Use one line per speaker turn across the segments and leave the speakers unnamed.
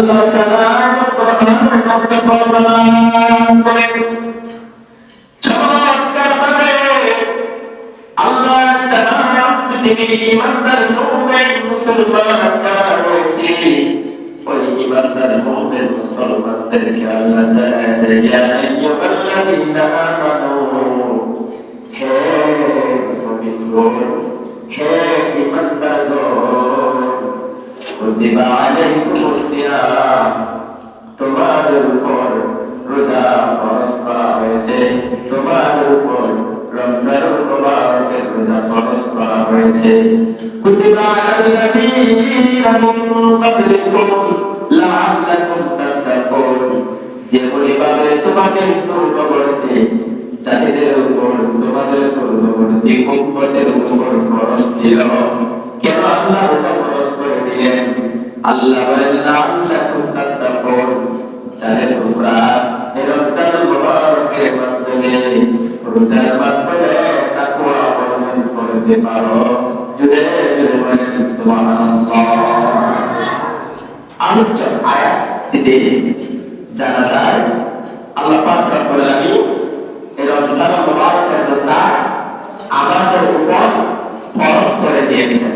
আল্লাহ তাআলা কোরআনের মধ্যে ফরমান করেন চমৎকারভাবে আল্লাহ তাআলা পৃথিবীর ইমানদার মুমিন মুসলমান কারা রয়েছে ওই ইমানদার মুমিন মুসলমানদেরকে আল্লাহ তাআলা ইয়া আইয়ুহাল্লাযীনা আমানু হে মুমিনগণ হে ইমানদারগণ কুতিবা আলাইকুমুস সিয়াম তোমাদের উপর রোজা ফরজ করা হয়েছে তোমাদের উপর রমজানুল মুবারকের রোজা ফরজ করা হয়েছে কুতিবা আলাল্লাযীনা মিন ক্বাবলিকুম লাআল্লাকুম তাত্তাকুন যেভাবে তোমাদের পূর্ববর্তী জাতিদের উপর তোমাদের পূর্ববর্তী উম্মতের উপর ফরজ ছিল কেন আল্লাহ রোজা ফরজ করে দিলেন আল্লাহ বলেন লাআল্লাকুম তাত্তাকুন যাতে তোমরা এই রমজানুল মুবারকের মাধ্যমে রোজার মাধ্যমে তাকওয়া অর্জন করতে পারো জুড়ে জুড়ে বলেন সুবহানাল্লাহ। আলোচনা আয়াত থেকে জানা যায় আল্লাহ পাক রব্বুল আলামিন এই রমজানুল মুবারকের রোজা আমাদের উপর ফরজ করে দিয়েছেন।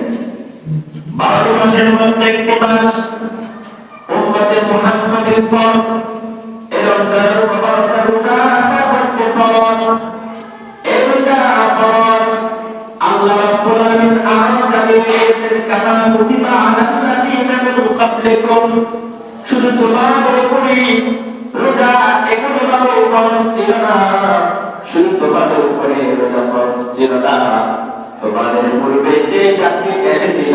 12 মাসের মধ্যে একটি মাস উম্মতে মুহাম্মাদের উপর এই রমজানুল মুবারকের রোজা হচ্ছে ফরজ। এই রোজা ফরজ আল্লাহ রাব্বুল আলামিন আরো জানিয়েছেন কামা কুতিবা আলাল্লাযীনা মিন ক্বাবলিকুম শুধু তোমাদের উপরই রোজা একইভাবে ফরজ ছিল না, শুধু তোমাদের উপরে রোজা ফরজ ছিল না, তোমাদের পূর্বে যে জাতি এসেছিল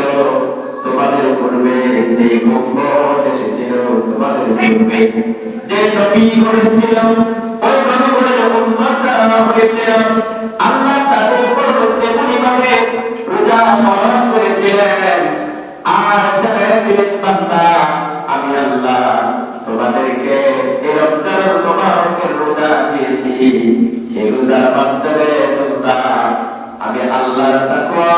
তোমাদের পূর্বে যে উম্মত এসেছিল তোমাদের পূর্বে যে নবী এসেছিল ওই নবীদের উম্মতরা হয়েছিল আল্লাহ তাদের উপর তেমনিভাবে রোজা ফরজ করেছিলেন। আর যারা দিলেন বান্দা আমি আল্লাহ তোমাদেরকে এই রমজানুল মুবারকের রোজা দিয়েছি, এই রোজার মাধ্যমে তোমরা আমি আল্লাহর তাকওয়া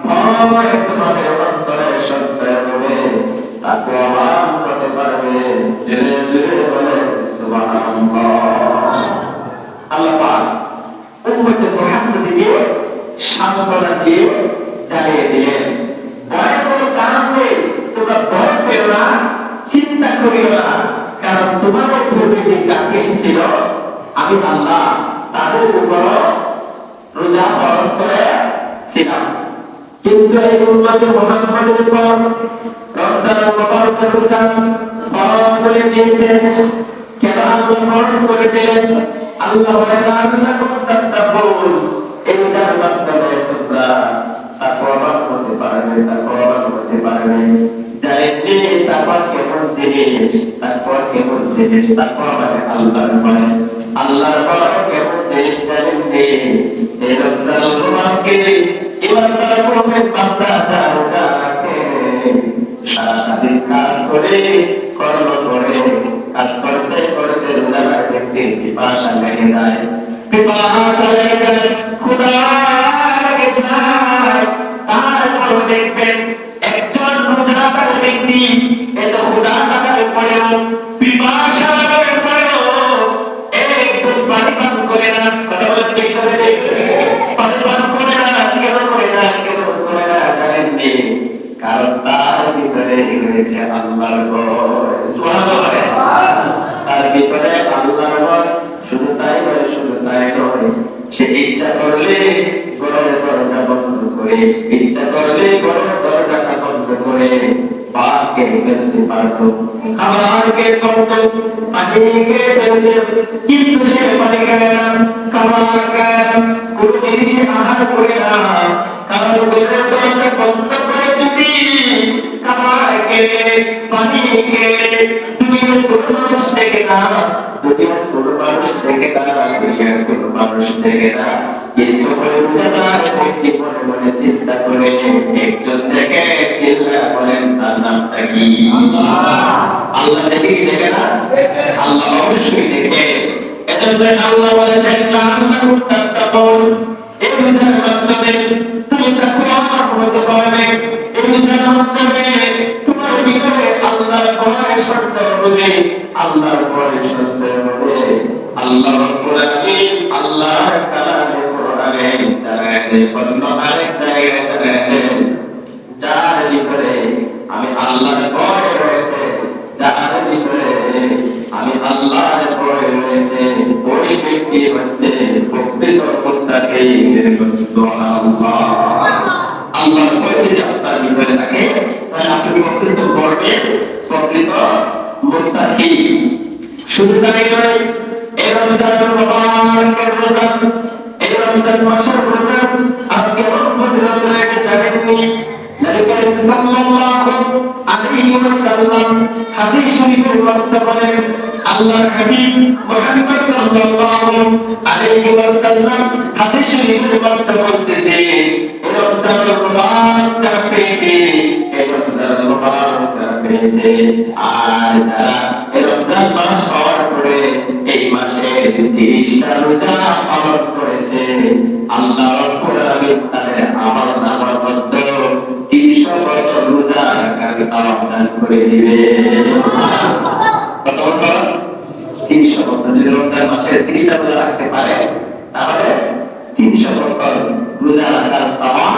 ভয় তোমাদের অন্তরে সঞ্চয় হবে, তাকওয়াবান হতে পারবে। জোরে জোরে বলে সুবহানাল্লাহ। আল্লাহ পাক উম্মতে মুহাম্মাদীকে সান্ত্বনা দিয়ে জানিয়ে দিলেন ভয়ের কোনো কারণ নেই, তোমরা ভয় পেও না, চিন্তা করিও না, কারণ তোমাদের পূর্বে যে জাতি এসেছিল আমি আল্লাহ তাদের উপর রোজা ফরজ করেছিলাম, কিন্তু এই উম্মতে মুহাম্মাদের উপর রমজানুল মুবারকের রোজা ফরজ করে দিয়েছেন। কেন আল্লাহ ফরজ করে দিলেন? আল্লাহ বলেন লাআল্লাকুম তাত্তাকুন এই রোজার মাধ্যমে তোমরা তাকওয়াবান হতে পারবে, তাকওয়াবান হতে পারবে। জানেন যে তাকওয়া কেমন জিনিস, তাকওয়া কেমন জিনিস, তাকওয়া মানে আল্লাহর ভয়, আল্লাহর ভয় কেমন জিনিস জানেন যে এই রমজানুল মুবারকে ইমানদার মুমিন বান্দা যারা রোজা রাখে সারাদিন কাজ করে কর্ম করে কাজ করতে করতে রোজা রাখতে পিপাসা লেগে যায়, পিপাসা লেগে যায়, ক্ষুধা লেগে যায়। তারপর দেখবেন একজন রোজাদার ব্যক্তি এত ক্ষুধা লাগার পরেও পিপাসা লাগার পরেও একদম পানি পান করে না। কথা বলেন ঠিক করে পানি পান করে না। কেন করে না? কেন করে না জানেন নি? কারণ তার ভিতরে রয়েছে আল্লাহর ভয়। সুবহানাল্লাহ। তার ভিতরে আল্লাহর ভয়। শুধু তাই নয়, শুধু তাই নয়, সে ইচ্ছা করলে ঘরের দরজা বন্ধ করে, ইচ্ছা করলে ঘরের দরজাটা বন্ধ করে পাকে ফেলতে পারত, খাবারকে করত, পানিকে ফেলতে, কিন্তু সে পানি খায় না, খাবার খায় না, কোন জিনিসে আহার করে না। কারণ ঘরের দরজা বন্ধ করে যদি খাবার খেলে পানি খেলে দুনিয়ার কোনো মানুষ দেখে না, দুনিয়ার কোনো মানুষ দেখে না, দুনিয়ার কোনো মানুষ দেখে না, কিন্তু রোজাদার ব্যক্তি মনে মনে চিন্তা করে একজন দেখে চিল্লা বলেন তার নামটা কি? আল্লাহ দেখে কি দেখে না? আল্লাহ অবশ্যই দেখে। এজন্য আল্লাহ বলেছেন লাআল্লাকুম তাত্তাকুন এই রোজার মাধ্যমে তুমি তাকওয়াবান হতে পারবে, এই রোজার মাধ্যমে তোমার ভিতরে আল্লাহর ভয় হবে, আল্লাহর পরে সঞ্চয় হবে। আল্লাহ রাব্বুল আলামিন আল্লাহর কালামে কোরআনে জানায় দেন, অন্য আরেক জায়গায় জানায় দেন, যার ভিতরে আমি আল্লাহর ভয় রয়েছে, যার ভিতরে আমি আল্লাহর ভয় রয়েছে, ওই ব্যক্তি হচ্ছে প্রকৃত মুত্তাকি। সুবহানাল্লাহ। আল্লাহর ভয় যদি আপনার ভিতরে থাকে, তাহলে আপনি প্রকৃত মুমিন, প্রকৃত মুত্তাকি। শুধু তাই নয়, এই রমজানুল মুবারকের রোজা, এই রমজান মাসের রোজা আর কেমন ফজিলত রয়েছে জানেননি? নবী করিম সাল্লাল্লাহু আলাইহি ওয়াসাল্লাম হাদিস শরীফের মধ্যে বলেন, আল্লাহর হাবিব মুহাম্মদ সাল্লাল্লাহু আলাইহি ওয়াসাল্লাম হাদিস শরীফের মধ্যে বলতেছে, এই রমজানুল মুবারক যারা পেয়েছে, এই রমজানুল মুবারক যারা পেয়েছে, আর যারা এই রমজান মাস হওয়ার পরে এই মাসে 30টা রোজা পালন করেছে, আল্লাহ রাব্বুল আলামিন তাদের আমলনামার মধ্যে 300 বছর রোজা রাখার সওয়াব দান করে দিবে। কত বছর? 300 বছর। যদি রমজান মাসে 30টা রোজা রাখতে পারে, তাহলে 300 বছর রোজা রাখার সওয়াব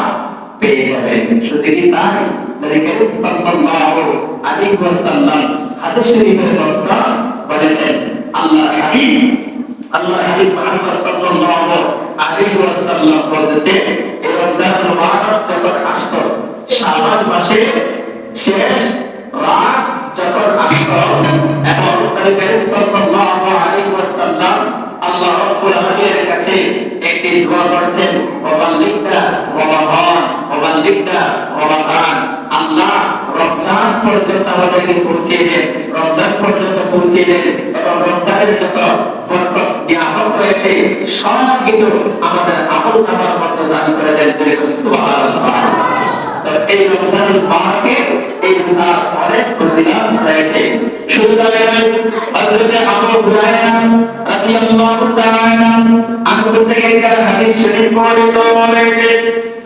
পেয়ে যাবে। শুধু কি তাই, নবী করিম সাল্লাল্লাহু আলাইহি ওয়াসাল্লাম হাদিস শরীফের মধ্যে বলেছেন, আল্লাহর হাবিব মুহাম্মদ সাল্লাল্লাহু আলাইহি ওয়াসাল্লাম বলেছে, এই রমজানুল মুবারক যখন আসতো, শাবান মাসে শেষ রাত যখন আসতো, এবং নবী করিম সাল্লাল্লাহু আলাইহি ওয়াসাল্লাম আল্লাহ রাব্বুল আলামিনের কাছে একটি দোয়া করতেন, ওয়াবাল্লিগনা রমাদান, ওয়াবাল্লিগনা রমাদান। আল্লাহ রমজান পর্যন্ত আমাদেরকে পৌঁছিয়ে দেন, রমজান পর্যন্ত পৌঁছিয়ে দেন, এবং রমজানের যত বরকত নিয়ামত রয়েছে সব কিছু আমাদের আমলনামার মধ্যে দান করে দেন। সুবহানাল্লাহ। তো এই রমজানুল মুবারকে এই রোজার অনেক ফজিলত রয়েছে। শুধু তাই নয়, হযরত আবু হুরায়রা রাদিয়াল্লাহু তাআলা আনহু থেকে একটা হাদিস শরীফ বর্ণিত রয়েছে,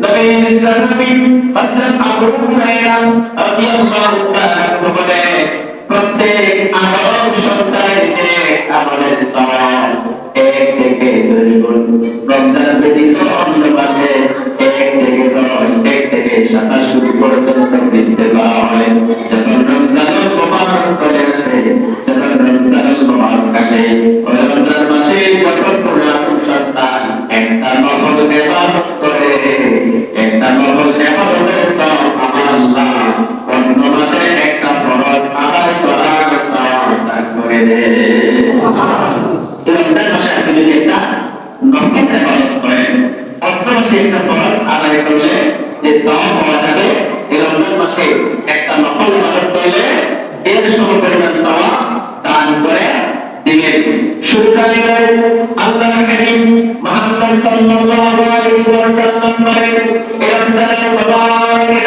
নবী সাল্লাল্লাহু হযরত আবু হুরায়রা রাদিয়াল্লাহু তাআলা বলেন, প্রত্যেক আমল সপ্তাহের এক আমলের সওয়াব 1 থেকে 10 গুণ, রমজান ব্যতীত অন্য মাসে 1 থেকে 10, 1 থেকে 27 পর্যন্ত দিতে পারা হয়। যখন রমজানুল মুবারক চলে আসে, যখন রমজানুল মুবারক আসে, ওই রমজান মাসে যখন কোন সন্তান একটা নফল ইবাদত করে, একটা নফল ইবাদতের সওয়াব আমার আল্লাহ অন্য মাসে একটা ফরজ আদায় করার সওয়াব দান করে দেন। রমজান মাসে আপনি যদি একটা নফল ইবাদত করেন, অন্য মাসে একটা ফরজ আদায় করলে যে সওয়াব পাওয়া যাবে, এই রমজান মাসে একটা নফল ইবাদত করলে এর সমপরিমাণ সওয়াব দান করে দিবেন। শুধু তাই নয়, আল্লাহর হাবিব মুহাম্মদ সাল্লাল্লাহু আলাইহি ওয়াসাল্লাম বলেন, এই রমজানুল মুবারকে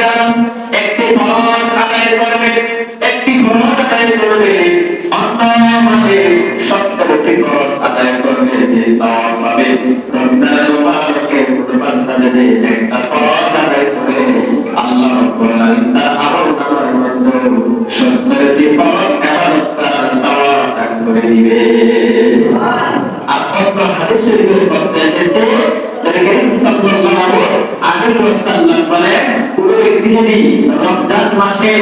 একটি ফরজ আদায় করবে, একটি ফরজ আদায় করবে, অন্য মাসে 70টি ফরজ আদায় করবে, যে সওয়াব পাবে। রমজানুল মুবারকে বান্দা যদি একটা ফরজ আদায় করে, আল্লাহ রাব্বুল আলামিন তার আমলনামার মধ্যে 70টি ফরজ ইবাদত করার সওয়াব দান করে দিবে। আর অন্য হাদিস শরীফের মধ্যে এসেছে, নবী করিম সাল্লাল্লাহু আলাইহি ওয়াসাল্লাম বলেন, কোন ব্যক্তি যদি রমজান মাসে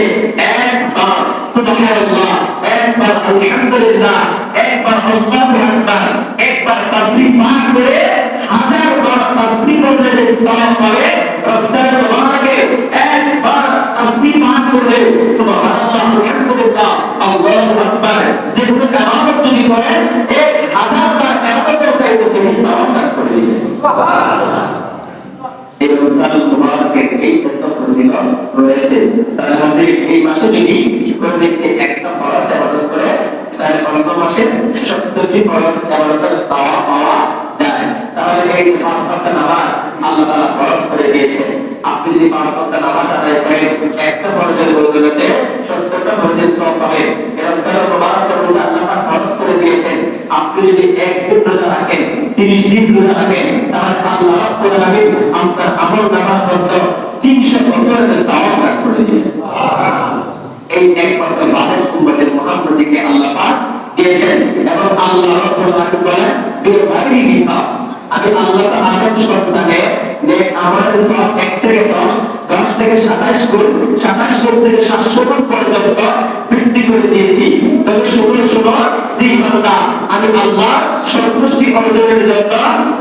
একবার সুবহানাল্লাহ, একবার আলহামদুলিল্লাহ, একবার আল্লাহু আকবার, একবার তাসবিহ পাঠ করে 1000 বার তাসবিহ করলে যে সওয়াব পাবে, রমজানুল মুবারকে একবার তাসবিহ পাঠ করলে সুবহানাল্লাহ, আলহামদুলিল্লাহ, আল্লাহু আকবার, যেগুলো ইবাদত যদি করেন 1000 বার ইবাদতের চাইতে বেশি সওয়াব দান করে দিবেন। সুবহানাল্লাহ। এই রমজানুল মুবারকের এই তথ্য ফজিলত রয়েছে। তার মধ্যে এই মাসে যদি কোনো ব্যক্তি একটা ফরজ ইবাদত করে, তাহলে অন্য মাসে 70টি ফরজ ইবাদতের সওয়াব পাওয়া যায়। তাহলে এই 5 ওয়াক্ত নামাজ আল্লাহ তাআলা ফরজ করে দিয়েছেন। আপনি যদি 5 ওয়াক্ত নামাজ আদায় করেন, একটা ফরজের বদলে 70টা ফরজের সওয়াব পাবেন। রমজানুল মুবারকের রোজা আল্লাহ পাক ফরজ করে দিয়েছেন। আপনি যদি একদিন রোজা রাখেন, 30 দিন রোজা রাখেন, তাহলে আল্লাহ রাব্বুল আলামিন আপনার আমলনামার মধ্যে 300 বছরের সওয়াব দান করে দিবেন। সুবহানাল্লাহ। এই একমাত্র বাজেট উম্মতের মুহাম্মদী হিসাব। আমি আল্লাহ তাআলার সন্তানে যে আমার সব 1 থেকে 10 10 থেকে 27 গুণ 27 গুণ থেকে 700 গুণ পর্যন্ত বৃদ্ধি করে দিয়েছি। তবে শুনো যে বান্দা আমি আল্লাহ সন্তুষ্টি অর্জনের জন্য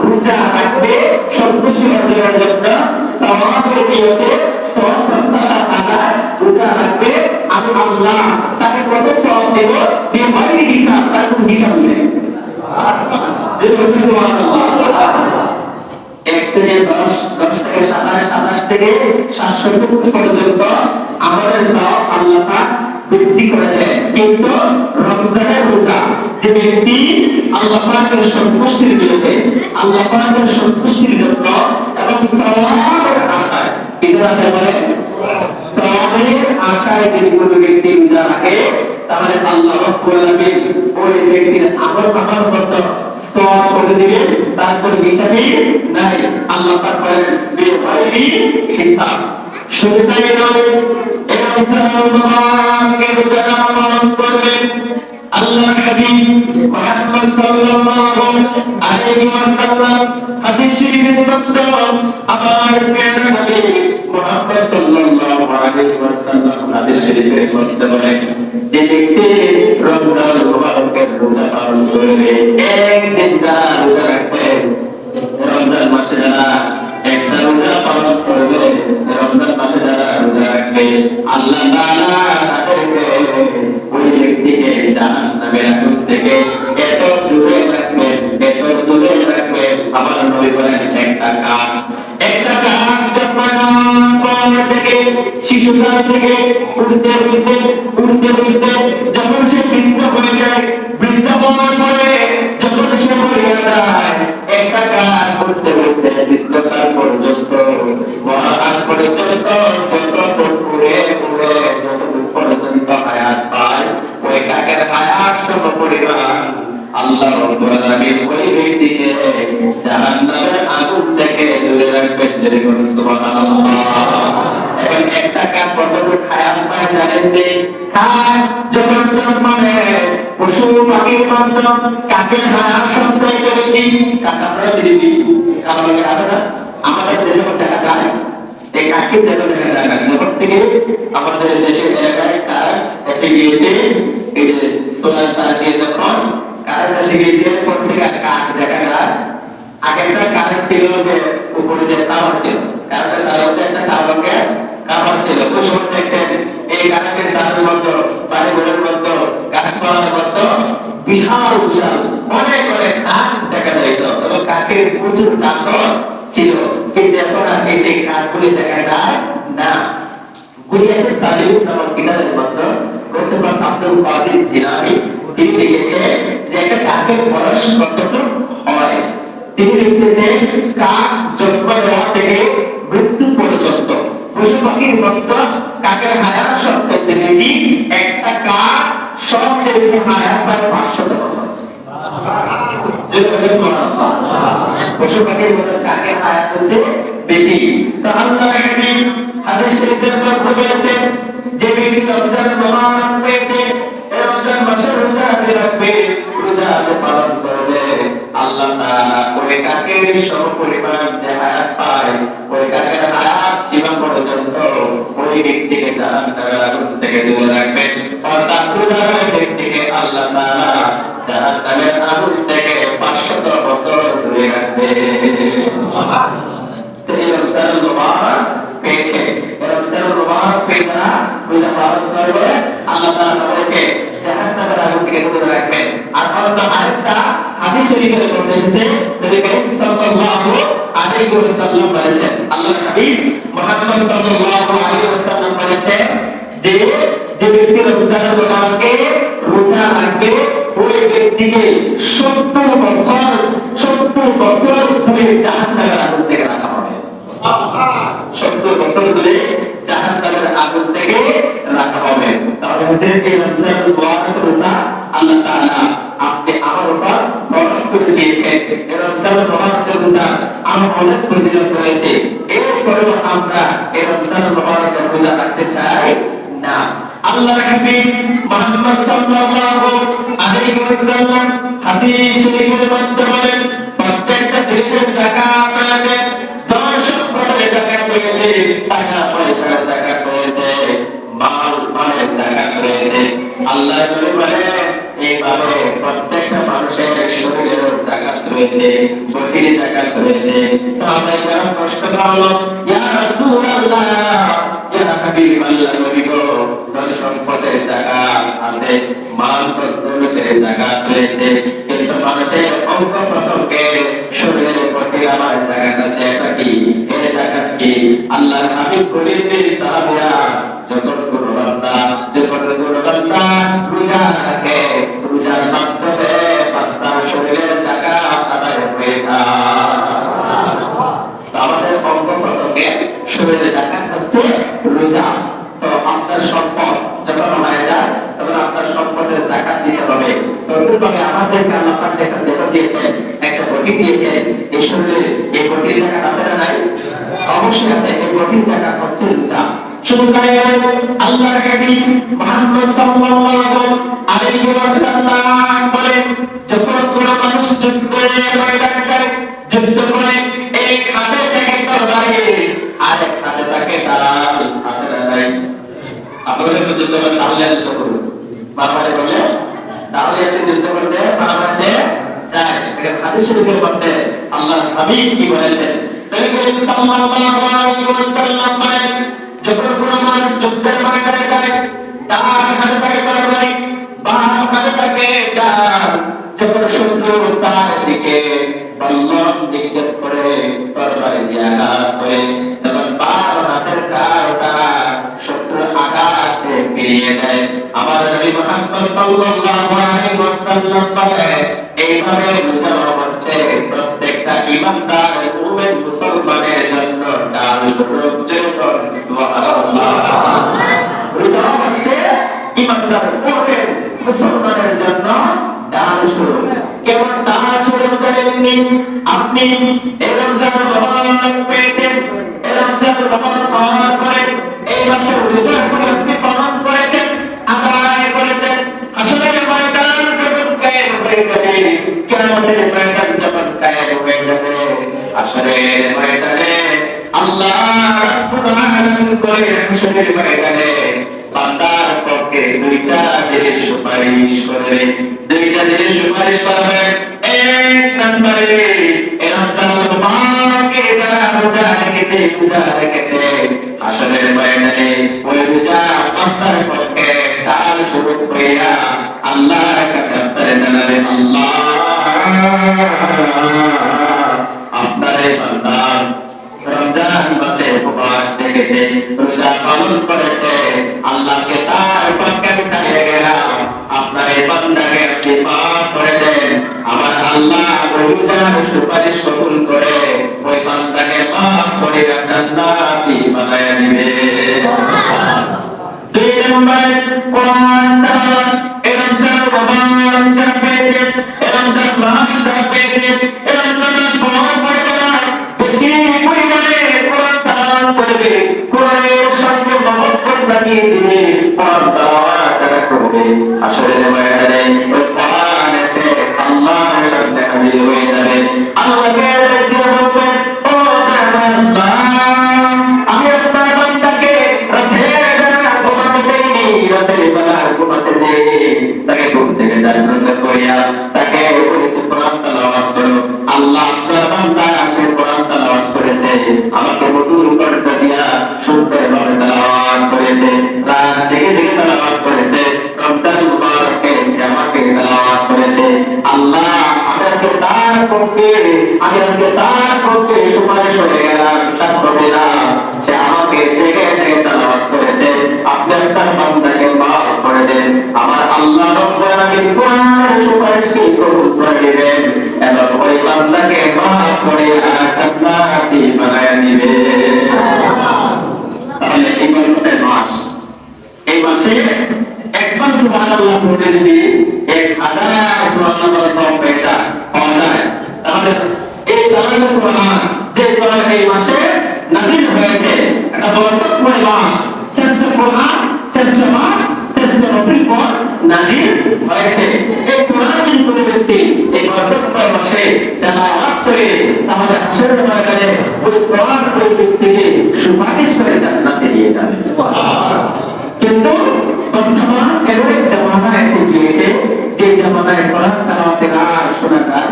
রোজা রাখবে, সন্তুষ্টি অর্জনের জন্য সওয়াবের নিয়তে সওয়াব প্রত্যাশা আদায় রোজা রাখবে, আমি আল্লাহ তাকে কত সওয়াব দেব বিগয়রি হিসাব, তার কোনো হিসাব নেই। সুবহানাল্লাহ। 1 থেকে 10 10 থেকে 27 27 থেকে 700 পর্যন্ত আমাদের সওয়াব আল্লাহ পাক বৃদ্ধি করে দেন। কিন্তু রমজানের রোজা যে ব্যক্তি আল্লাহ পাকের সন্তুষ্টির নিয়তে, আল্লাহ পাকের সন্তুষ্টির জন্য এবং সওয়াবের আশায়, কিসের আশায় বলে? সওয়াবের আশায় যদি কোনো ব্যক্তি রোজা রাখে, তাহলে আল্লাহ রাব্বুল আলামিন ওই ব্যক্তির আমল মতো সওয়াব করে দিবেন, তার কোনো হিসাবই নাই। আল্লাহ পাক বলেন বিগয়রি হিসাব। শুধু তাই নয়, এই রমজানুল মুবারকের রোজা পালন করবেন আল্লাহর হাবিব মুহাম্মদ সাল্লাল্লাহু আলাইহি ওয়াসাল্লাম হাদিস শরীফের মধ্যে আমার প্রিয় নবী মুহাম্মদ সাল্লাল্লাহু আলাইহি ওয়াসাল্লাম হাদিস শরীফের মধ্যে বলেন যে ব্যক্তি রমজানুল মুবারকের রোজা পালন করবে, একদিন যারা রোজা রাখবে, রমজান মাসে যারা একটা রোজা পালন করবে, রমজান মাসে যারা রোজা রাখবে, আল্লাহ তাআলা তাদেরকে ওই ব্যক্তিকে জাহান্নামের আগুন থেকে এত দূরে রাখবেন, এত দূরে রাখবেন। আমার নবী বলেন একটা কাক জন্মানোর পর থেকে, শিশুকাল থেকে উঠতে যখন সে বৃদ্ধ হয়ে যায়, বৃদ্ধ হওয়ার পরে যখন সে মরে যায়, একটা কাক উঠতে বৃদ্ধকাল পর্যন্ত, মহাকাল পর্যন্ত যতক্ষণ ঘুরে যতক্ষণ পর্যন্ত হায়াত পায়, ওই কাকের হায়াত সমপরিমাণ আল্লাহ রাব্বুল আলামিন ওই ব্যক্তিকে জাহান্নামের আগুন থেকে দূরে রাখবেন। সুবহানাল্লাহ। এখন একটা কাক কতটুকু হায়াত পায় জানেন? কাক যখন জন্মায় পশু পাখির মধ্যে কাকের হায়াত সবচেয়ে বেশি। কাক আমরা দিদি আমাদের আছে না, আমাদের দেশে দেখা যায় এই কাকের দেখা যায় না। যখন থেকে আমাদের দেশের এলাকায় কাক এসে গিয়েছে, এই যে সোলার তার দিয়ে যখন কারেন্ট এসে গিয়েছে, এরপর থেকে কাক দেখা যায়। আগে একটা কারেন্ট ছিল যে উপরে যে টাওয়ার ছিল, কারেন্টের তার মধ্যে একটা টাওয়ার ছিল। ওই সময় দেখতেন এই কারেন্টের তারের মধ্যে, বাড়িঘরের মধ্যে, গাছপালার মধ্যে বিশাল অনেক কাক দেখা যাইত এবং কাকের প্রচুর তাকত ছিল। কিন্তু এখন আর সেই কাকগুলি দেখা যায় না। কুরিয়াতের তালিম নামক কিতাবের মধ্যে প্রফেসর আব্দুল কাদের জিলানী তিনি লিখেছেন যে একটা কাকের বয়স কতটুকু হয়। তিনি লিখেছেন কাক জন্ম নেওয়া থেকে মৃত্যু পর্যন্ত পশু পাখির মধ্যে কাকের হায়াত সবচেয়ে বেশি। একটা কাক সবচেয়ে বেশি হায়াত পায় 500 বছর। পশু পাখির মধ্যে কাকের হায়াত হচ্ছে বেশি। তো আল্লাহর হাবিব হাদিস শরীফের মধ্যে বলেছেন যে ব্যক্তি রমজান মুবারক পেয়েছে, রমজান মাসের রোজা রাখবে, রোজা পালন করবে, আল্লাহ তাআলা ওই কাকের সমপরিমাণ যে হায়াত পায়, ওই কাকের হায়াত সীমা পর্যন্ত ওই ব্যক্তিকে জাহান্নামের আগুন থেকে দূরে রাখবেন। অর্থাৎ রোজাদার ব্যক্তিকে আল্লাহ তাআলা জাহান্নামের আগুন থেকে 500 বছর দূরে রাখবে। তো এই রমজানুল মুবারক পেয়েছে, রমজানুল মুবারক পেয়ে যারা রোজা পালন করবে, আল্লাহ তাআলা তাদেরকে জাহান্নামের আগুন থেকে দূরে রাখবেন। আর আরেকটা হাদিস শরীফের মধ্যে এসেছে, নবী করিম সাল্লাল্লাহু আলাইহি ওয়াসাল্লাম বলেছেন, আল্লাহর হাবিব মুহাম্মদ সাল্লাল্লাহু আলাইহি ওয়াসাল্লাম বলেছেন যে ব্যক্তি রমজানুল মুবারকে রোজা রাখবে, ওই ব্যক্তিকে 70 বছর ধরে জাহান্নামের আগুন থেকে রাখা হবে। 70 বছর ধরে জাহান্নামের আগুন থেকে রাখা হবে। তাহলে এই রমজানুল মুবারক রোজা আল্লাহ তাআলা আপনি আমার উপর ফরজ করে দিয়েছেন। এই রমজানুল মুবারক রোজা আমার অনেক ফজিলত রয়েছে, এরপরেও আমরা এই রমজানুল মুবারক রোজা রাখতে চাই না। আল্লাহর হাবিব মুহাম্মদ সাল্লাল্লাহু আলাইহি ওয়াসাল্লাম হাদিস শরীফের মধ্যে বলেন আল্লাহ নবী বলেন এইভাবে প্রত্যেকটা মানুষের শরীরের জাকাত রয়েছে, বডির জাকাত রয়েছে। সাহাবায়ে কেরাম প্রশ্ন করলো, ইয়া রাসূলুল্লাহ, ইয়া হাবিবাল্লাহ, নবী গো, ধন সম্পদের জাকাত আছে, মাল বস্তুর জাকাত রয়েছে, কিন্তু মানুষের অঙ্গ প্রত্যঙ্গে শরীরের প্রতি আমার জাকাত আছে, এটা কি? এর জাকাত কি? আল্লাহর হাবিব বলেন, সাহাবীরা, যখন কোন বান্দা রোজা রাখে, রোজার মাধ্যমে বান্দার শরীরের জাকাত আদায় হয়ে যায়। আমাদের অঙ্গ প্রত্যঙ্গে শরীরের জাকাত হচ্ছে রোজা। তো আপনার সম্পদ যখন হয়ে যায় তখন আপনার সম্পদের জাকাত দিতে হবে। তদ্রুপভাবে আমাদেরকে আল্লাহ পাক যেটা দিয়েছেন, একটা বডি দিয়েছেন, এই শরীরে এই বডির জাকাত আছে না নাই? অবশ্যই আছে। এই বডির জাকাত হচ্ছে রোজা। শুধু তাই নয়, আল্লাহর হাবিব মুহাম্মদ সাল্লাল্লাহু আলাইহি ওয়াসাল্লাম বলেন, যখন কোন মানুষ যুদ্ধের ময়দানে যায়, যুদ্ধ করে এক হাতে তাকে তরবারি, আরেক হাতে তাকে ঢাল, আছে না নাই? আপনারা যুদ্ধ করেন তাহলে যুদ্ধ করুন, বারবার বলে তাহলে যুদ্ধ করতে পারবে যায়। দেখেন হাদিস শরীফের মধ্যে আল্লাহর হাবিব কি বলেছেন? নবী সাল্লাল্লাহু আলাইহি ওয়াসাল্লাম বলেন, যখন কোন মানুষ যুদ্ধের ময়দানে যায়, ডান হাতে তাকে তরবারি, বাম হাতে তাকে ঢাল, যখন শত্রু তার দিকে বল্লম নিক্ষেপ করে, তরবারি দিয়ে আঘাত করে, তখন বাম হাতের ঢাল দ্বারা শত্রুর আঘাতে ফিরিয়ে দেয়। আমার নবী মুহাম্মদ সাল্লাল্লাহু আলাইহি ওয়াসাল্লাম বলেন, এইভাবে রোজা হচ্ছে প্রত্যেকটা ঈমানদার মুমিন মুসলমানের জন্য ঢাল স্বরূপ। সুবহানাল্লাহ। রোজা হচ্ছে ঈমানদার মুমিন মুসলমানের জন্য ঢাল স্বরূপ। কেবল ঢাল স্বরূপ জানেননি আপনি? এই রমজান মুবারক পেয়েছেন, এই রমজান মুবারক পাওয়ার পরে এই মাসে রোজা আপনি পালন করেছেন, আদায় করেছেন। হাসরের ময়দান যখন কায়েম হয়ে যাবে, কিয়ামতের ময়দান যখন কায়েম হয়ে যাবে, হাসরের ময়দানে আল্লাহ রাব্বুল আলামিন করে হাসরের ময়দানে বান্দার পক্ষে দুইটা জিনিস সুপারিশ করবে, দুইটা জিনিস সুপারিশ করবে। এক নম্বরে রমজানুল মুবারকে যারা রোজা রেখেছে হাসরের ময়দানে ওই রোজা বান্দার পক্ষে ঢাল স্বরূপ হইয়া আল্লাহর কাছে আপনারে জানাবে, আল্লাহ আপনারে বান্দা রমজান মাসে উপবাস রেখেছে, রোজা পালন করেছে, আল্লাহকে তার পক্ষে আমি দাঁড়িয়ে গেলাম, আপনার এই বান্দাকে আপনি মাফ করে দেন। আমার আল্লাহ ওই রোজার সুপারিশ কবুল করে ওই বান্দাকে মাফ করে জান্নাতি বানায় দিবে। দুই নম্বরে কোরআন তেলাওয়াত। এই রমজান মুবারক যারা পেয়েছে, এই রমজান মাস যারা পেয়েছে, এই রমজান মাস পালন করে যারা বেশি পরিমাণে কোরআন তেলাওয়াত করবে, কোরআনের সঙ্গে মহব্বত লাগিয়ে দিবে, কোরআন তেলাওয়াত যারা করবে, হাসরের ময়দানে ওই কোরআন এসে আল্লাহর সামনে হাজির হয়ে যাবে। আল্লাহকে দিয়ে বলবেন, ও আল্লাহ, আমি আপনার বান্দাকে রাতের বেলা ঘুমাতে দেইনি, রাতের বেলা ঘুমাতে দেইনি, তাকে ঘুম থেকে জাগ্রত করিয়া তাকে বলেছি কোরআন তেলাওয়াত করো। আল্লাহ আপনার বান্দা সে কোরআন তেলাওয়াত করেছে, আমাকে মধুর কণ্ঠ দিয়া সুন্দরভাবে তেলাওয়াত করেছে, রাত জেগে জেগে তেলাওয়াত করেছে, রমজান মুবারকে সে আমাকে তেলাওয়াত করেছে। আল্লাহ আমি আজকে তার পক্ষে সুপারিশ হয়ে গেলাম, সাক্ষ্য দিলাম, সে আমাকে জেগে জেগে তেলাওয়াত করেছে, আপনি আপনার বান্দাকে মাফ করে দেন। আমার আল্লাহ রব্বুল আলামিন কোরআনের সুপারিশকে কবুল করে নেবেন এবং ওই বান্দাকে মাফ করে জান্নাতি বানায় দিবেন। তাহলে এই গরমের মাস, এই মাসে একবার সুবহানাল্লাহ পড়লে যদি 1000 সুবহানাল্লাহ সওয়াব পাওয়া যায়, তাহলে এই তালাওয়াতুল কোরআন যে কোরআন এই মাসে নাযিল হয়েছে, এটা বরকতময় মাস, শ্রেষ্ঠ কোরআন, শ্রেষ্ঠ মাস, শ্রেষ্ঠ নবীর পর নাযিল হয়েছে। এই কোরআন যদি কোনো ব্যক্তি এই বরকতময় মাসে তেলাওয়াত করে, তাহলে হাসরের ময়দানে ওই কোরআন ওই ব্যক্তিকে সুপারিশ করে জান্নাতে নিয়ে যাবে। সুবহানাল্লাহ। কিন্তু বর্তমান এমন জামানায় হয় কোরআন তেলাওয়াতে আর শোনা যায়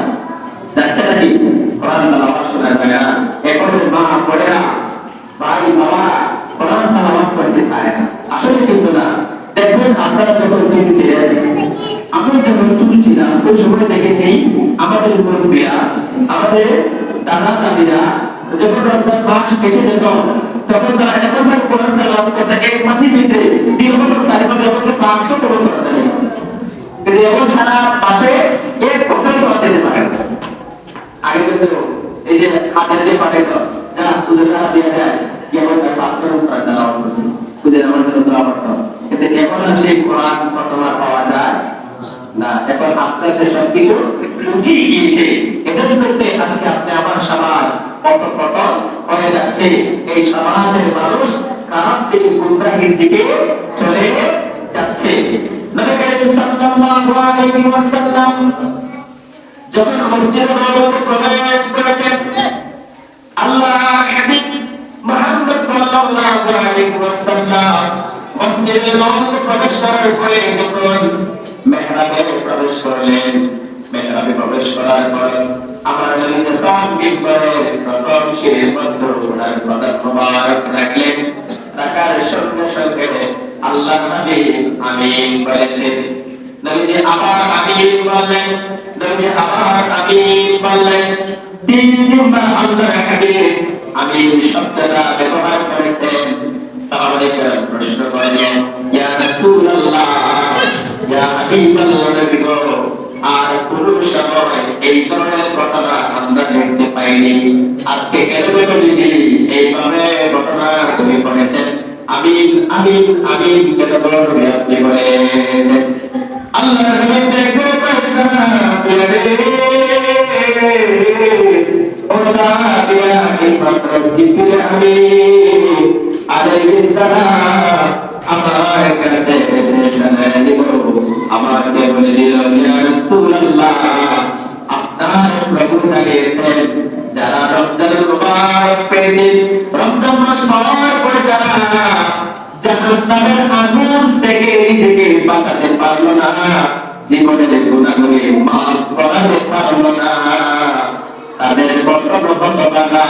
যাচ্ছে নাকি? কোরআন তেলাওয়াত শোনা যায় না। এখন মা বোনেরা ভাই বাবারা কোরআন তেলাওয়াত করতে চায় না, আসলে কিন্তু না। দেখবেন আপনারা যখন ছোট ছিলেন, আমরা যখন ছোট ছিলাম ওই সময় দেখেছি আমাদের মুরব্বীরা, আমাদের দাদা দাদিরা যখন রমজান মাস এসে যেত তখন তারা এমন ভাবে কোরআন তেলাওয়াত করতে এক মাসের ভিতরে 3 ঘন্টা 4 ঘন্টা 500 কোরআন তেলাওয়াত। কিন্তু এখন সারা মাসে এক ঘন্টা তেলাওয়াত দিতে পারে। আগে কিন্তু এই যে হাতে দিয়ে পাঠাইতো, যা তোদের টাকা দিয়ে দেয়, কেমন 5 ঘন্টা তেলাওয়াত করছে, তোদের আমার জন্য দোয়া করতো। কিন্তু এখন আর সেই কোরআন কতবার পাওয়া যায় না। এখন আস্তে আস্তে সবকিছু উঠিয়ে গিয়েছে। এজন্য করতে আজকে আপনি আমার সমাজ কত পতন হয়ে যাচ্ছে। এই সমাজের মানুষ খারাপ থেকে গুমরাহির দিকে চলে যাচ্ছে। নবী করিম সাল্লাল্লাহু আলাইহি ওয়াসাল্লাম যখন মসজিদে নববীতে প্রবেশ করেছেন, আল্লাহর হাবিব মুহাম্মদ সাল্লাল্লাহু আলাইহি ওয়াসাল্লাম মসজিদে নববীতে প্রবেশ করার পরে যখন মেহরাবে প্রবেশ করলেন, মেহরাবে প্রবেশ করার পর আমার নবী যখন মিম্বরে প্রথম সিঁড়ির মধ্যে ওঠার কথা মোবারক রাখলেন, রাখার সঙ্গে সঙ্গে আল্লাহর হাবিব আমিন বলেছেন। নবীজি আবার আমিন বললেন, নবী আবার আমিন বললেন। 3 বার আল্লাহর হাবিব আমিন শব্দটা ব্যবহার করেছেন। সাহাবায়ে কেরাম প্রশ্ন করলেন, ইয়া রাসূলুল্লাহ, ইয়া হাবিবাল্লাহ, নবী গো, আর পুরো সময় এই ধরনের ঘটনা আমরা দেখতে পাইনি, আজকে কেন নবীজি এইভাবে ঘটনা তুমি বলেছেন? আমিন আমিন আমিন কেন বলবেন আপনি বলেছেন? আল্লাহর হাবিব দেখো ও সাহাবীরা, এই মাত্র জিবরিল আমিন আলাইহিস সালাম আমার কাছে এসে জানায় দিল, আমাকে বলে দিল, ইয়া রাসূলুল্লাহ, আপনার প্রভু জানিয়েছেন যারা রমজান মুবারক পেয়েছে, রমজান মাস পাওয়ার পরে যারা জাহান্নামের আগুন থেকে নিজেকে বাঁচাতে পারলো না, জীবনের গুনাহগুলো মাফ করাতে পারলো না, তাদের বর্তমানা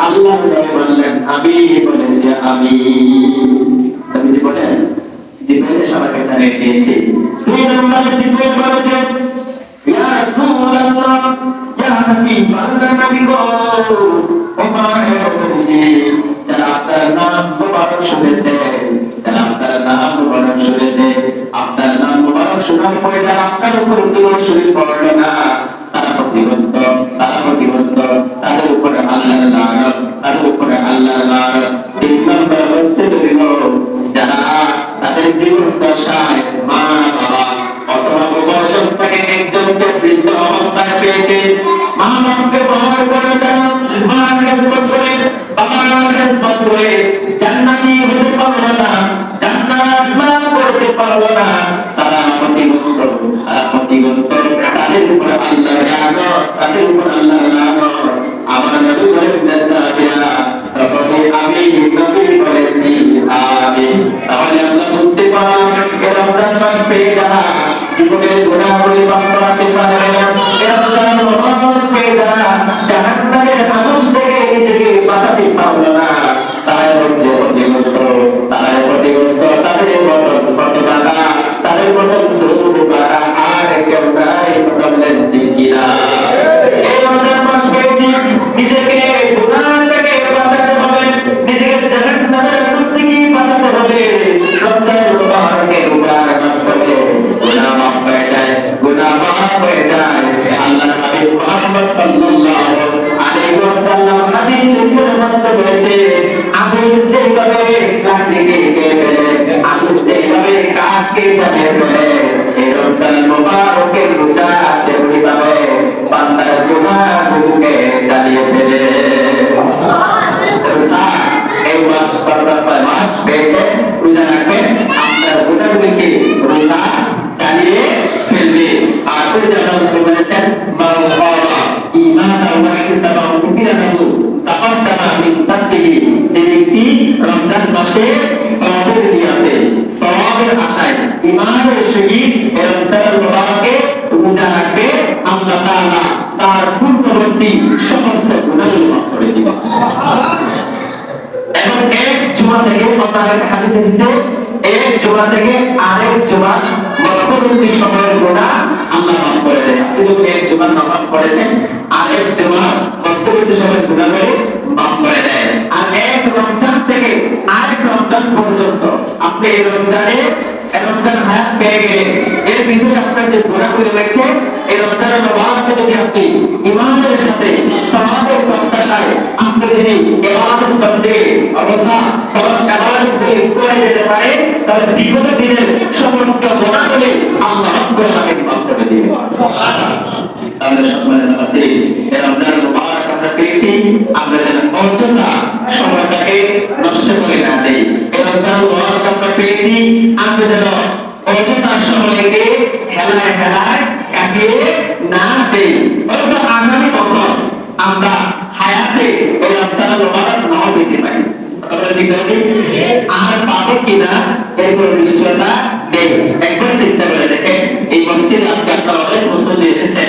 আল্লাহ বললেন আমি বলেছি আমি বলেন জিবরাইল সবাইকে জানিয়ে দিয়েছি। 2 নম্বরে জিবরাইল বলেছেন, ইয়া রাসূলুল্লাহ, ইয়া হাবিবাল্লাহ, নবী গো, ও মায়ের নবী, যারা আপনার নাম মুবারক শুনেছে, যারা আপনার নাম মুবারক শুনেছে, আপনার নাম মুবারক শোনার পরে যারা আপনার উপর দুরূদ শরীফ পড়লো না, তারা ক্ষতিগ্রস্ত, তারা ক্ষতিগ্রস্ত, তাদের উপরে আল্লাহর লানত, তাদের উপরে আল্লাহর লানত। 3 নম্বর হচ্ছে যারা তাদের জীবন দশায় মা বাবা অথবা বয়স থেকে একজনকে বৃদ্ধ অবস্থায় পেয়েছে, মা বাবাকে ব্যবহার করে যারা মার খেদমত করে, বাবার খেদমত করে জান্নাতি হতে পারলো না, জান্নাত লাভ করতে পারলো না, তারা ক্ষতিগ্রস্ত, তারা ক্ষতিগ্রস্ত, তাদের উপর আল্লাহর লানত, তাদের উপর আল্লাহর লানত। আমার নবী বলেন, সাহাবীরা তখনই আমি নবী বলেছি আমিন। তাহলে আমরা বুঝতে পারলাম রমজান মাস পেয়ে যারা জীবনের গুনাহগুলি মাফ করাতে পারে না, রমজান মাস পেয়ে যারা জাহান্নামের আগুন থেকে নিজেকে বাঁচাতে পারলো না, তারাই হচ্ছে ক্ষতিগ্রস্ত, তারাই ক্ষতিগ্রস্ত, তাদের কতটা, তাদের কত দুর্ভাগা আর কেউ নাই। কথা বলেন ঠিক কিনা? এই রমজান মাস পেয়েছি, নিজেকে গুনাহ থেকে বাঁচাতে হবে, নিজেকে জাহান্নামের আগুন থেকে বাঁচাতে হবে। রমজান মুবারকের রোজার মাস হবে, গুনাহ মাফ হয়ে যায়, গুনাহ মাফ হয়ে যায়। আল্লাহর হাবিব মুহাম্মদ সাল্লাল্লাহু আলাইহি ওয়াসাল্লাম হাদিস শরীফের মধ্যে বলেছে, আগুন যেভাবে লাকড়িকে গেলে, আগুন যেভাবে কাঠকে জ্বালিয়ে ফেলে, এই রমজান মুবারকের রোজা তেমনিভাবে বান্দার গুনাহগুলোকে জ্বালিয়ে ফেলে। এই মাস মাস পেয়েছে, রোজা রাখবেন, আপনার গুনাহগুলোকে রোজা জ্বালিয়ে ফেলবে। আর রোজা বলেছেন, মান ক্বামা ঈমানান ওয়া ইহতিসাবান কুফিরা লাহু তাকাদ্দামা মিন তাসবিহি, যে ব্যক্তি রমজান মাসে সওয়াবের নিয়তে, সওয়াবের আশায় একটা হাদিস এসেছে এক জুমা থেকে আরেক জুমা মধ্যবর্তী সময়ের গুনাহ আল্লাহ মাফ করে দেয়। আপনি যখন এক জুমা নামাজ পড়েছেন আরেক জুমা মধ্যবর্তী সময়ের গুনাহগুলো মাফ করে দেয়। আর এক রমজান থেকে আরেক রমজান পর্যন্ত আপনি এই রমজান হায়াত পেয়ে গেলেন, এর ভিতরে আপনার যে গুনাহগুলো রয়েছে এই রমজানের মুবারকে যদি আপনি ঈমানের সাথে সওয়াবের প্রত্যাশায় আপনি যদি ইবাদত করতে অবস্থা করে যেতে পারে তাহলে বিগত দিনের সমস্ত গুনাহগুলো আল্লাহ রাব্বুল আলামিন মাফ করে দিবেন। তাহলে সম্মানিত ভাই, এই রমজান মুবারক আমরা পেয়েছি, আমরা যেন অযথা সময়টাকে নষ্ট করে না দেই। এই রমজান মুবারক আমরা পেয়েছি, আমরা যেন অযথা সময়কে হেলায় কাটিয়ে না দেই। অথচ আগামী বছর আমরা হায়াতে এই রমজান মুবারক নাও পেতে পারি, আর পাবো কিনা এর কোনো নিশ্চয়তা নেই। একবার চিন্তা করে দেখেন, এই মসজিদে আজকে আপনারা অনেক মুসল্লি এসেছেন,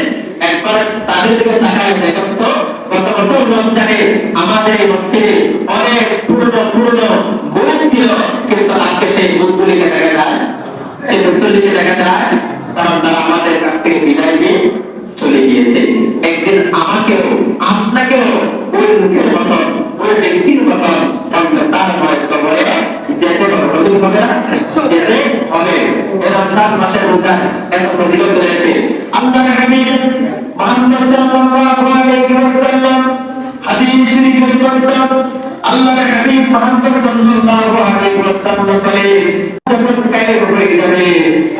একবার তাদের দিকে তাকায় দেখেন তো গত বছর রমজানে আমাদের এই মসজিদে অনেক পুরনো বুথ ছিল, কিন্তু আজকে সেই বুথগুলিকে দেখা যায়, সেই মুসল্লিকে দেখা যায়, কারণ তারা আমাদের কাছ থেকে বিদায় নিয়ে চলে গিয়েছে। একদিন আমাকেও আপনাকেও ওই মুখের মতন ওই ব্যক্তির মতন তার ভয় কবরে যেতে যেতে হবে। এই রমজান মাসের রোজা এত ফজিলত রয়েছে। আল্লাহর হাবিব মুহাম্মদ সাল্লাল্লাহু আলাইহি ওয়াসাল্লাম হাদিস শরীফে বলেন, আল্লাহর হাবিব মুহাম্মদ সাল্লাল্লাহু আলাইহি ওয়াসাল্লাম বলেন, যখন কায়ে হয়ে যাবে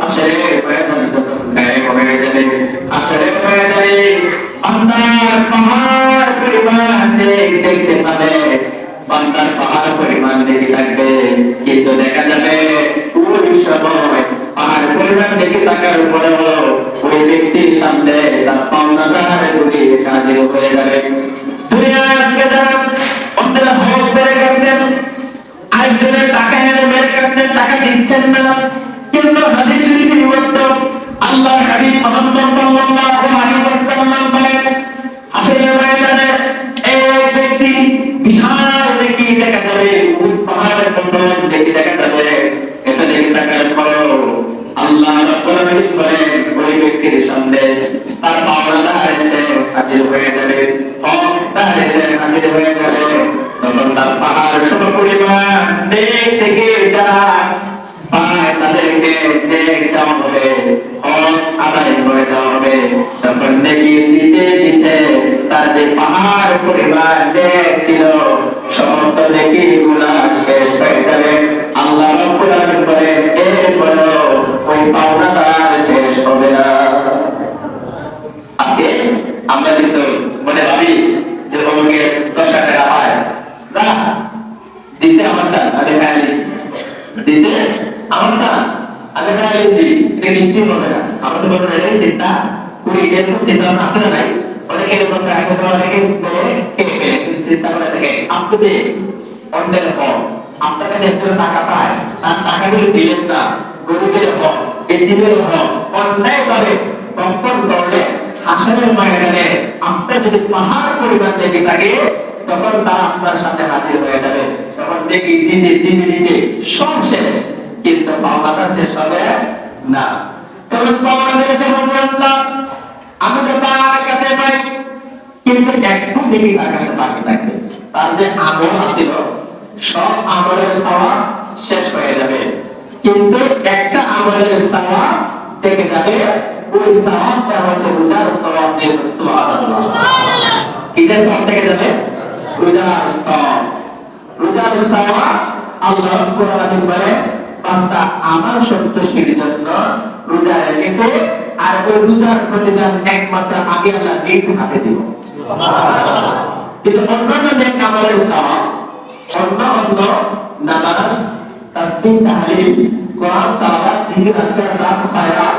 আসলে হয়ে যাবে আসলে হয়ে যাবে বান্দার পাহাড় পরিমাণ দেখতে পাবে, বান্দার পাহাড় পরিমাণ দেখে থাকবে, কিন্তু দেখা যাবে ওই সময় পাহাড় পরিমাণ দেখে থাকার পরেও ওই ব্যক্তির সামনে তার পাওনাদার গুলি হাজির হয়ে যাবে। দুনিয়ায় আজকে যারা অন্যরা ভোগ বেড়ে গেছেন, আরেকজনের টাকা এনে বেড়ে গেছেন, টাকা দিচ্ছেন না, কিন্তু হাদিস শরীফে বলতো আল্লাহর হাবিব মুহাম্মদ সাল্লাল্লাহু আলাইহি ওয়াসাল্লাম বলেন, হাসরের ময়দানে এক ব্যক্তি বিশাল দেখি দেখা যাবে, পাহাড়ের মতো দেখি দেখা যাবে, এটা দেখে থাকার পরও আল্লাহ রাব্বুল আলামিন বলেন ওই ব্যক্তির সামনে তার পাওনাদার এসে হাজির হয়ে যাবে, হকদার এসে হাজির হয়ে যাবে, তখন তার পাহাড় সমপরিমাণ থেকে যারা পায় তাদেরকে দেওয়া হবে, হক আদায় করে দেওয়া হবে। তখন নেকি দিতে দিতে তার যে পাহাড় পরিমাণ ছিল সমস্ত নেকি গুলা শেষ হয়ে যাবে। আল্লাহ রাব্বুল আলামিন বলেন এরপরেও ওই পাওনাদার শেষ হবে না। আজকে আমরা কিন্তু মনে ভাবি যে আমাকে 10 টাকা পায়, যা দিছে আমারটা আগে ফ্যালিস দিছে আমারটা আগে ফ্যালিসি, এটা কিচ্ছু হবে না। আমাদের বড় এটাই চিন্তা করি, এরকম চিন্তা আছে না নাই? অনেকে এরকম আগে তো অনেকে কে ফেলে চিন্তা করে থাকে আপনি যে অন্যের হক, আপনার কাছে একজন টাকা পায়, তার টাকাগুলো দিলেন না, গরিবের হক, এতিমের হক অন্যায় ভাবে কম্পন করলে হাসরের ময়দানে আপনার যদি পাহাড় পরিমাণ দেখে থাকে তখন তারা আপনার সামনে হাজির হয়ে যাবে। তখন দেখি দিনে সব শেষ, কিন্তু পাওনাটা শেষ হবে না। তখন পাওনাদের এসে বলবে আল্লাহ আমি তো তার কাছে পাই, কিন্তু একটু দেখি তার কাছে বাকি থাকে, তার যে আমল আছিল সব আমলের সওয়াব শেষ হয়ে যাবে, কিন্তু একটা আমলের সওয়াব থেকে যাবে, ওই সওয়াবটা হচ্ছে রোজার সওয়াব। দিয়ে সুবহানাল্লাহ, কিসের সওয়াব থেকে যাবে? রোজার সওয়াব। রোজার সওয়াব আল্লাহ রাব্বুল আলামিন বলে বান্দা আমার সন্তুষ্টির জন্য রোজা রেখেছে, আর ওই রোজার প্রতিদান একমাত্র আমি আল্লাহ নিজ হাতে দিব। সুবহানাল্লাহ। কিন্তু অন্যান্য নেক আমলের সওয়াব, অন্য নামাজ, তাসবিহ, তাহলিল, কোরআন তেলাওয়াত, জিকির, আজকার, দান, খায়রাত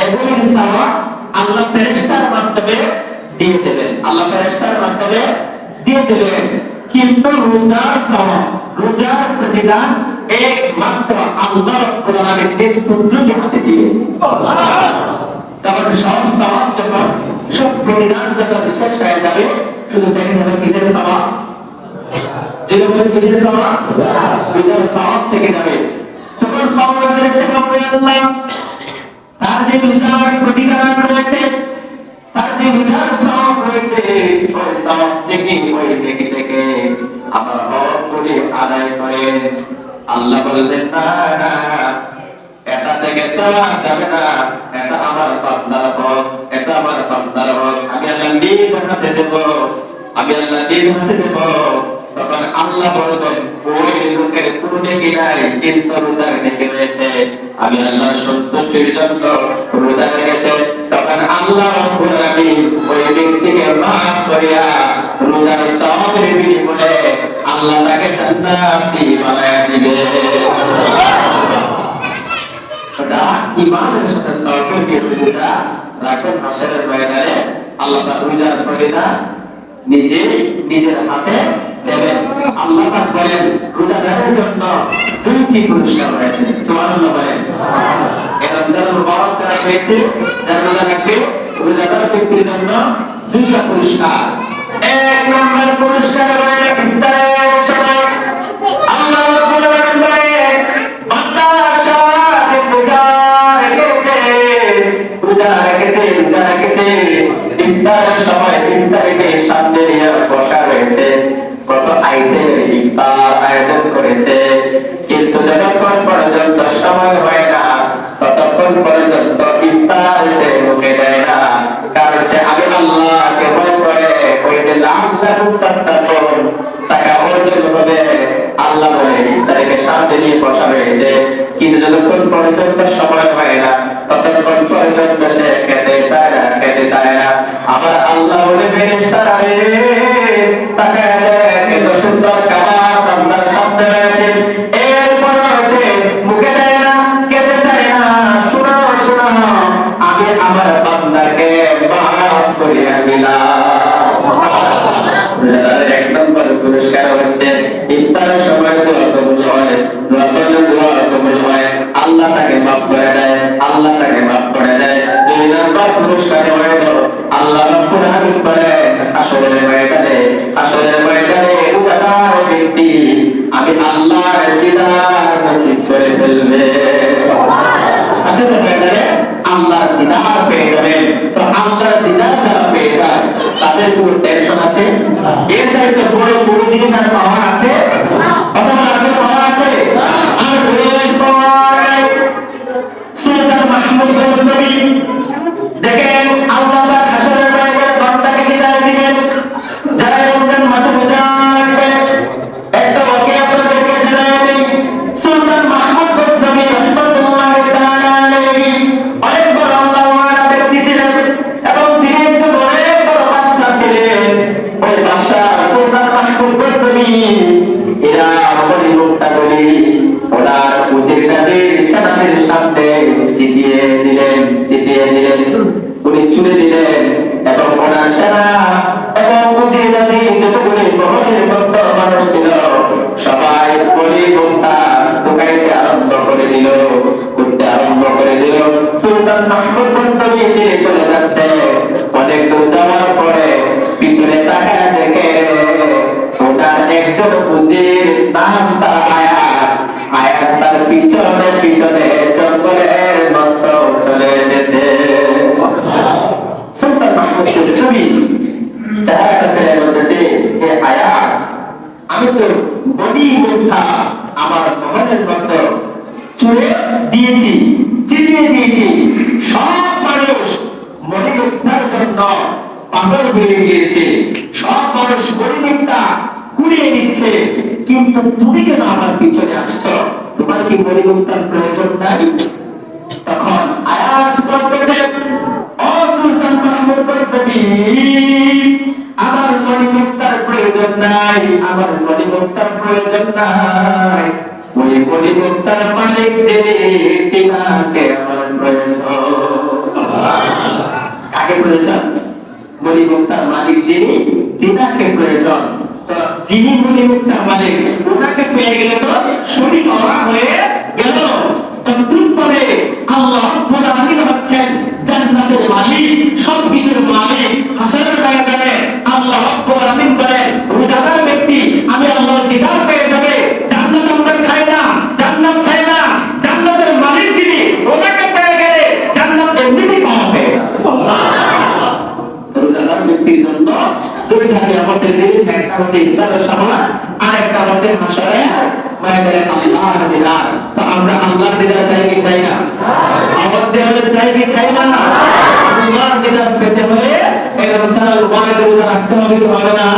এগুলোর সওয়াব আল্লাহ ফেরেশতার মাধ্যমে দিয়ে দেবেন, আল্লাহ ফেরেশতার মাধ্যমে দিয়ে দেবেন। কিন্তু রোজার সওয়াব, রোজার প্রতিদান একমাত্র আল্লাহ রাব্বুল আলামিন নিজ কুদরতি হাতে দিবেন। সুবহানাল্লাহ। তখন সব সওয়াব যখন, সব প্রতিদান যখন শেষ হয়ে যাবে, শুধু দেখে যাবে কিসের সওয়াব? যেরকম কিসের সওয়াব? রোজার সওয়াব থেকে যাবে। তখন পাওনাদার এসে বলবে আল্লাহ তার যে রোজার প্রতিদান রয়েছে, তার যে রোজার সওয়াব রয়েছে, ওই সওয়াব থেকে ওই থেকে আমার হক করে আদায় করেন। আল্লাহ বললেন না না, এটা থেকে তো যাবে না, এটা আমার বান্দার হক, এটা আমার বান্দার হক, আমি আল্লাহ নিজ হাতে দেব, আমি আল্লাহ নিজ হাতে দেব। তখন আল্লাহ বলবেন ওই লোকের কোনো নেকি নাই, কিন্তু রোজা রেখে রয়েছে, আমি আল্লাহ সন্তুষ্টির জন্য রোজা রেখেছে। তখন আল্লাহ রাব্বুল আলামিন ওই ব্যক্তিকে মাফ করিয়া রোজার সওয়াবের বিনিময়ে আল্লাহ তাকে জান্নাতি বানায়া দিবে। ইমানের সাথে সওয়াবের রোজা রাখুন হাসরের ময়দানে আল্লাহ তাআলা রোজার ফজিলত নিজের হাতে দেবেন। আল্লাহ পাক বলেন রোজাদারের জন্য দুইটি পুরস্কার রয়েছে। সুবহানাল্লাহ বলেন। এই রমজানুল মুবারক যারা পেয়েছে, যারা রোজা রাখবে, রোজাদার ব্যক্তির জন্য দুইটা পুরস্কার। এক নম্বর পুরস্কার রয়েছে ইফতারের সময় আল্লাহ রাব্বুল আলামিন বলেন বান্দা সারাদিন রোজা রেখেছে, ইফতারের সময় ইফতারিকে সামনে নিয়ে বসা রয়েছে, কত আইটেমের ইফতার আয়োজন করেছে, কিন্তু যতক্ষণ পর্যন্ত সময় হয় না ততক্ষণ পর্যন্ত ইফতার সে মুখে দেয় না। কারণ সে আমি আল্লাহকে ভয় করে ওই যে টাকা অর্জন হবে। আল্লাহ বলে ইফতারিকে সামনে নিয়ে বসা রয়েছে, কিন্তু যতক্ষণ পর্যন্ত সময় হয় না ততক্ষণ পর্যন্ত সে খেতে চায় না। আবার আল্লাহ বলে ফেরেশতারা রে তাকায় দেখ এত সুন্দর খাবার বান্দার সামনে রয়েছে, এরপরও সে মুখে দেয় না, খেতে চায় না। শোনো আমি আমার বান্দাকে মাফ করিয়া দিলাম। এক নম্বর পুরস্কার হচ্ছে ইফতারের সময় দোয়া কবুল হয়, দোয়া করলে দোয়া কবুল হয়, আল্লাহ তাকে মাফ করে দেয়। দুই নম্বর পুরস্কার হলো আল্লাহ রাব্বুল আলামিন বলেন হাসরের ময়দানে রোজাদার ব্যক্তি আমি আল্লাহর দিদার নসিব করে ফেলবে। হাসরের ময়দানে আল্লাহর দিদার পেয়ে যাবেন। তো আল্লাহর দিদার যারা পেয়ে যায় তাদের কোনো টেনশন আছে? এর চাইতে বড় জিনিস আর পাওয়ার আছে? অথবা আর পাওয়ার আছে? আর বড় জিনিস পাওয়ার সুলতান মাহমুদ গজনবী দেখেন আল্লাহ পাক হাসরের ময়দানে বান্দাকে দিদার দিবেন যারা রমজান মাসে রোজা রাখবে। একটা ওয়াকিয়া আপনাদেরকে জানাই দেই, সুলতান মাহমুদ গজনবী রাহমাতুল্লাহি তাআলা আলাইহি অনেক বড় আল্লাহওয়ালা ব্যক্তি ছিলেন এবং তিনি একজন অনেক বড় বাদশা ছিলেন। ওই বাদশা সুলতান মাহমুদ গজনবী এরা বড় লোকটা বলি ওনার উজির সাজির সেনাদের সামনে চিঠিয়ে দিলেন, উনি চুলে দিলেন এবং ওনার সেনা এবং উজির সাজি যতগুলি মহলের মধ্যে মানুষ ছিল সবাই বলি বন্ধা ঢুকাইতে আরম্ভ করে দিল, করতে আরম্ভ করে দিল। সুলতান মাহমুদ গজনবী তিনি চলে যাচ্ছে, অনেক দূর যাওয়ার পরে পিছনে তাকায় দেখে ওনার একজন উজির নাম তার আয়াজ তার পিছনে জঙ্গলের মতো চলে এসেছে। সুলতান মাহমুদ গজনবী চেহারাটা ফেলে বলতেছে হে আয়াজ আমি তো বডি মুক্তা আমার মহলের মতো চুলে দিয়েছি, চিঠিয়ে দিয়েছি, সব মানুষ মণিমুক্তার জন্য পাগল হয়ে গিয়েছে, সব মানুষ মণিমুক্তা কুড়িয়ে নিচ্ছে, কিন্তু তুমি কেন আমার পিছনে আসছো? তোমার কি মণিমুক্তার প্রয়োজন নাই? তখন আয়াজ বলতেছে ও সুলতান মাহমুদ গজনবী আমার মণিমুক্তার প্রয়োজন নাই, ওই মণিমুক্তার মালিক যিনি তিনাকে আমার প্রয়োজন। কাকে প্রয়োজন? মণিমুক্তার মালিক যিনি তিনাকে প্রয়োজন। তো যিনি মণিমুক্তার মালিক ওনাকে পেয়ে গেলে তো শরীর অবাক হয়ে গেল। তদ্রুপ করে আল্লাহ রাব্বুল আলামিন হচ্ছেন জান্নাতের মালিক, সবকিছুর মালিক। হাসরের ময়দানে আল্লাহ রাব্বুল আলামিন বলেন রোজাদার ব্যক্তি আমি আল্লাহর জান্নাতি তার সমান আরেকটা হচ্ছে হাসরে ময়দানে আল্লাহর দিদার। তো আমরা আল্লাহর দিদার চাই কি চাই না? আওয়াজ দিয়ে বলে চাই কি চাই না? আল্লাহর দিদার পেতে হলে এই রমজানুল মুবারকের রোজা রাখতে হবে কি হবে না?